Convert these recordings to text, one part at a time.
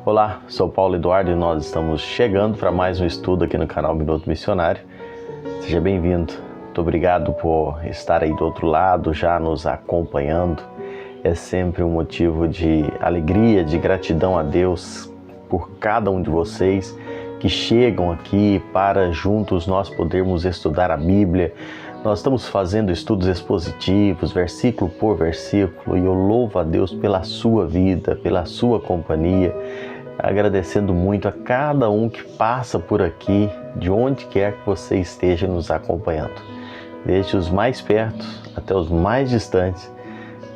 Olá, sou Paulo Eduardo e nós estamos chegando para mais um estudo aqui no canal Minuto Missionário. Seja bem-vindo. Muito obrigado por estar aí do outro lado, já nos acompanhando. É sempre um motivo de alegria, de gratidão a Deus por cada um de vocês que chegam aqui para juntos nós podermos estudar a Bíblia. Nós estamos fazendo estudos expositivos, versículo por versículo, e eu louvo a Deus pela sua vida, pela sua companhia, agradecendo muito a cada um que passa por aqui, de onde quer que você esteja nos acompanhando. Desde os mais perto até os mais distantes,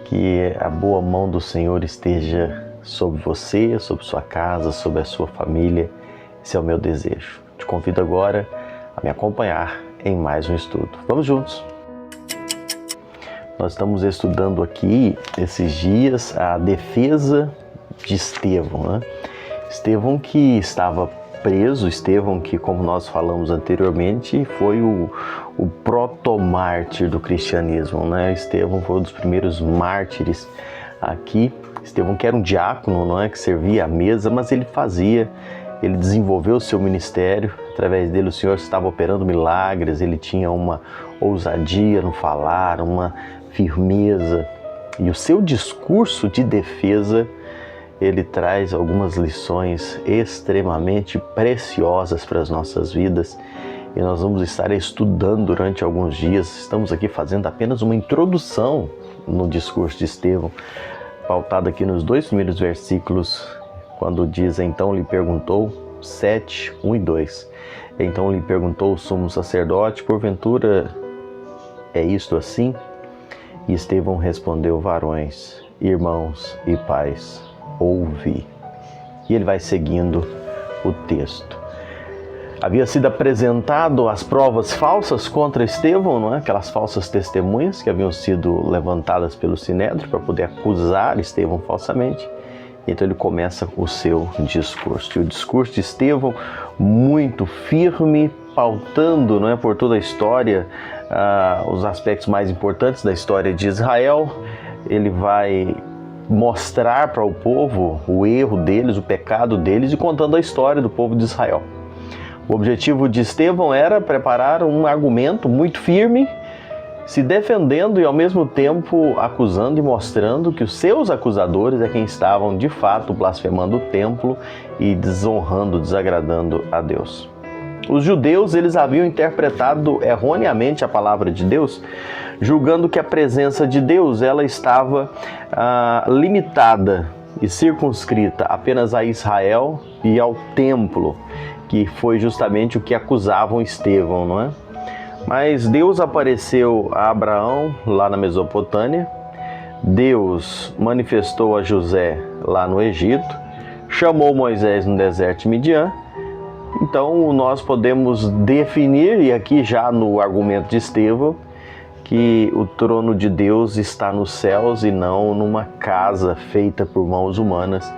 que a boa mão do Senhor esteja sobre você, sobre sua casa, sobre a sua família. Esse é o meu desejo. Te convido agora a me acompanhar em mais um estudo. Vamos juntos! Nós estamos estudando aqui, esses dias, a defesa de Estevão, né? Estevão que estava preso, Estevão que, como nós falamos anteriormente, foi o proto-mártir do cristianismo, né? Estevão foi um dos primeiros mártires aqui. Estevão que era um diácono, não é? Que servia à mesa, mas ele desenvolveu o seu ministério. Através dele o Senhor estava operando milagres, ele tinha uma ousadia no falar, uma firmeza. E o seu discurso de defesa, ele traz algumas lições extremamente preciosas para as nossas vidas. E nós vamos estar estudando durante alguns dias. Estamos aqui fazendo apenas uma introdução no discurso de Estevão, pautado aqui nos 2 primeiros versículos, quando diz: então lhe perguntou, 7, 1 e 2. Então lhe perguntou o sumo sacerdote: porventura é isto assim? E Estevão respondeu: varões, irmãos e pais, ouvi. E ele vai seguindo o texto. Havia sido apresentado as provas falsas contra Estevão, não é? Aquelas falsas testemunhas que haviam sido levantadas pelo Sinédrio para poder acusar Estevão falsamente. Então ele começa o seu discurso. E o discurso de Estevão, muito firme, pautando, não é, por toda a história, os aspectos mais importantes da história de Israel. Ele vai mostrar para o povo o erro deles, o pecado deles, e contando a história do povo de Israel. O objetivo de Estevão era preparar um argumento muito firme, se defendendo e ao mesmo tempo acusando e mostrando que os seus acusadores é quem estavam de fato blasfemando o templo e desonrando, desagradando a Deus. Os judeus, eles haviam interpretado erroneamente a palavra de Deus, julgando que a presença de Deus ela estava limitada e circunscrita apenas a Israel e ao templo, que foi justamente o que acusavam Estevão, não é? Mas Deus apareceu a Abraão lá na Mesopotâmia, Deus manifestou a José lá no Egito, chamou Moisés no deserto de Midian. Então nós podemos definir, e aqui já no argumento de Estevão, que o trono de Deus está nos céus e não numa casa feita por mãos humanas,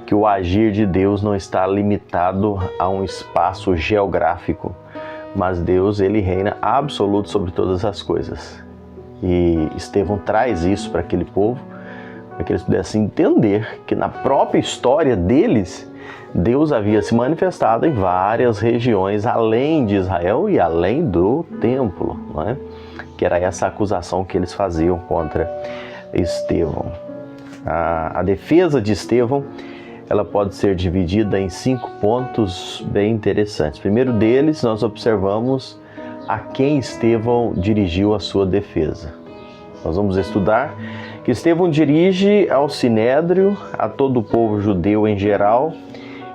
que o agir de Deus não está limitado a um espaço geográfico, mas Deus, ele reina absoluto sobre todas as coisas. E Estevão traz isso para aquele povo, para que eles pudessem entender que na própria história deles, Deus havia se manifestado em várias regiões além de Israel e além do templo, não é? Que era essa acusação que eles faziam contra Estevão. A defesa de Estevão, ela pode ser dividida em 5 pontos bem interessantes. Primeiro deles, nós observamos a quem Estevão dirigiu a sua defesa. Nós vamos estudar que Estevão dirige ao Sinédrio, a todo o povo judeu em geral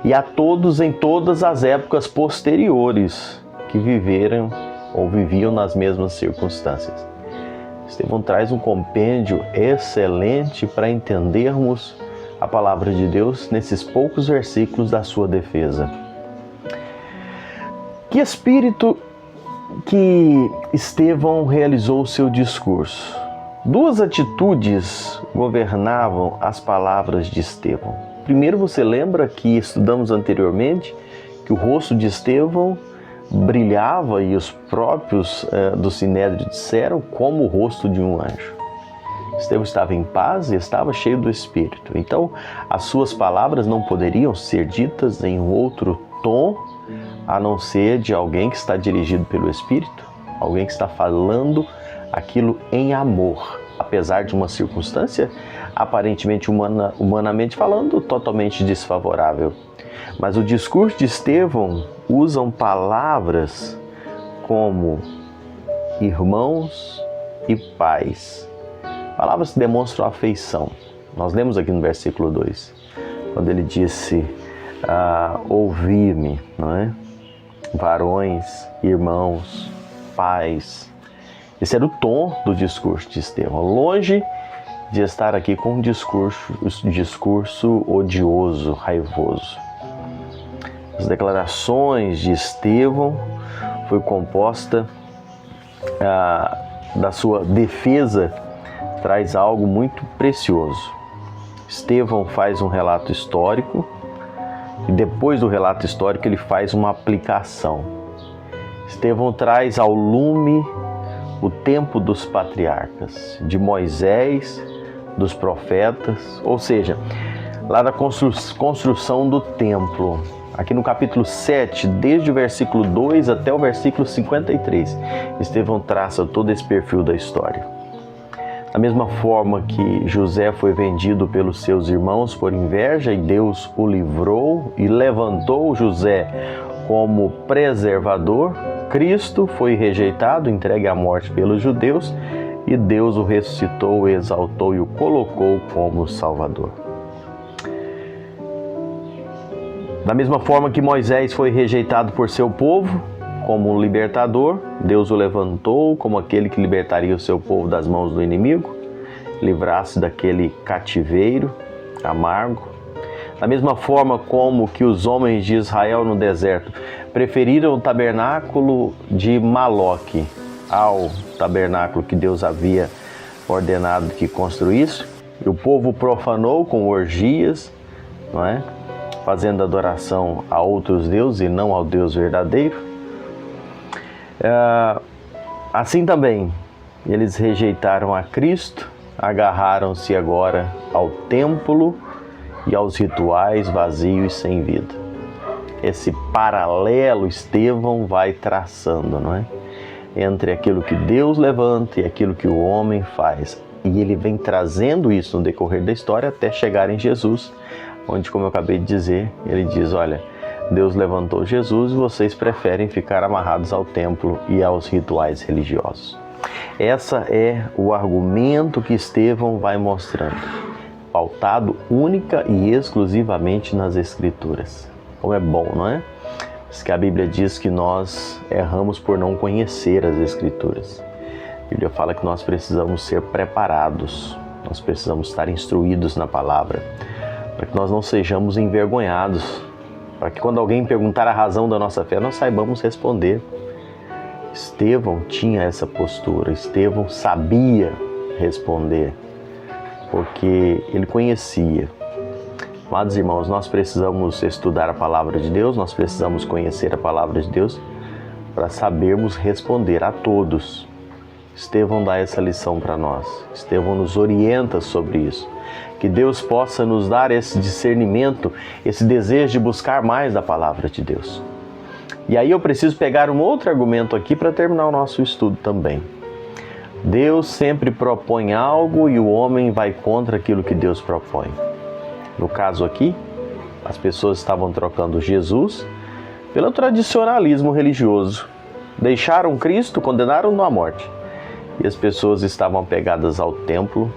e a todos em todas as épocas posteriores que viveram ou viviam nas mesmas circunstâncias. Estevão traz um compêndio excelente para entendermos a palavra de Deus nesses poucos versículos da sua defesa. Que espírito que Estevão realizou o seu discurso? 2 atitudes governavam as palavras de Estevão. Primeiro, você lembra que estudamos anteriormente que o rosto de Estevão brilhava e os próprios do Sinédrio disseram como o rosto de um anjo. Estevão estava em paz e estava cheio do Espírito. Então, as suas palavras não poderiam ser ditas em outro tom, a não ser de alguém que está dirigido pelo Espírito, alguém que está falando aquilo em amor, apesar de uma circunstância aparentemente humanamente falando, totalmente desfavorável. Mas o discurso de Estevão usam palavras como irmãos e pais. Palavras que demonstram afeição. Nós lemos aqui no versículo 2, quando ele disse, ouvi-me, não é? Varões, irmãos, pais. Esse era o tom do discurso de Estevão. Longe de estar aqui com um discurso odioso, raivoso. As declarações de Estevão foi composta da sua defesa, traz algo muito precioso. Estevão faz um relato histórico e depois do relato histórico ele faz uma aplicação. Estevão traz ao lume o tempo dos patriarcas, de Moisés, dos profetas, ou seja, lá da construção do templo. Aqui no capítulo 7, desde o versículo 2 até o versículo 53, Estevão traça todo esse perfil da história. Da mesma forma que José foi vendido pelos seus irmãos por inveja e Deus o livrou e levantou José como preservador, Cristo foi rejeitado, entregue à morte pelos judeus e Deus o ressuscitou, o exaltou e o colocou como Salvador. Da mesma forma que Moisés foi rejeitado por seu povo como libertador, Deus o levantou como aquele que libertaria o seu povo das mãos do inimigo, livrasse daquele cativeiro amargo. Da mesma forma como que os homens de Israel no deserto preferiram o tabernáculo de Maloque ao tabernáculo que Deus havia ordenado que construísse, e o povo profanou com orgias, não é? Fazendo adoração a outros deuses e não ao Deus verdadeiro. Assim também, eles rejeitaram a Cristo, agarraram-se agora ao templo e aos rituais vazios e sem vida. Esse paralelo Estevão vai traçando, não é? Entre aquilo que Deus levanta e aquilo que o homem faz. E ele vem trazendo isso no decorrer da história até chegar em Jesus, onde, como eu acabei de dizer, ele diz, olha, Deus levantou Jesus e vocês preferem ficar amarrados ao templo e aos rituais religiosos. Essa é o argumento que Estevão vai mostrando, pautado única e exclusivamente nas Escrituras. Como é bom, não é? Diz que a Bíblia diz que nós erramos por não conhecer as Escrituras. A Bíblia fala que nós precisamos ser preparados, nós precisamos estar instruídos na palavra, para que nós não sejamos envergonhados, para que quando alguém perguntar a razão da nossa fé, nós saibamos responder. Estevão tinha essa postura, Estevão sabia responder, porque ele conhecia. Amados irmãos, nós precisamos estudar a palavra de Deus, nós precisamos conhecer a palavra de Deus para sabermos responder a todos. Estevão dá essa lição para nós, Estevão nos orienta sobre isso. Que Deus possa nos dar esse discernimento, esse desejo de buscar mais da palavra de Deus. E aí eu preciso pegar um outro argumento aqui para terminar o nosso estudo também. Deus sempre propõe algo e o homem vai contra aquilo que Deus propõe. No caso aqui, as pessoas estavam trocando Jesus pelo tradicionalismo religioso. Deixaram Cristo, condenaram-no à morte. E as pessoas estavam apegadas ao templo,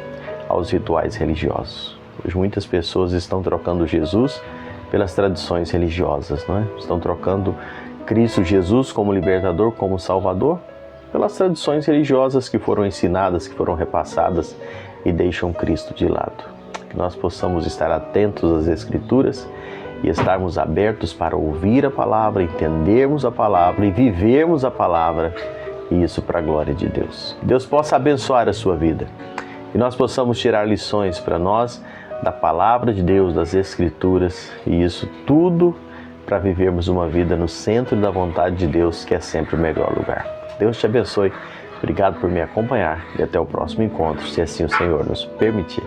aos rituais religiosos. Hoje muitas pessoas estão trocando Jesus pelas tradições religiosas, não é? Estão trocando Cristo Jesus como libertador, como salvador, pelas tradições religiosas que foram ensinadas, que foram repassadas e deixam Cristo de lado. Que nós possamos estar atentos às Escrituras e estarmos abertos para ouvir a palavra, entendermos a palavra e vivermos a palavra, e isso para a glória de Deus. Deus possa abençoar a sua vida e nós possamos tirar lições para nós da palavra de Deus, das Escrituras, e isso tudo para vivermos uma vida no centro da vontade de Deus, que é sempre o melhor lugar. Deus te abençoe. Obrigado por me acompanhar e até o próximo encontro, se assim o Senhor nos permitir.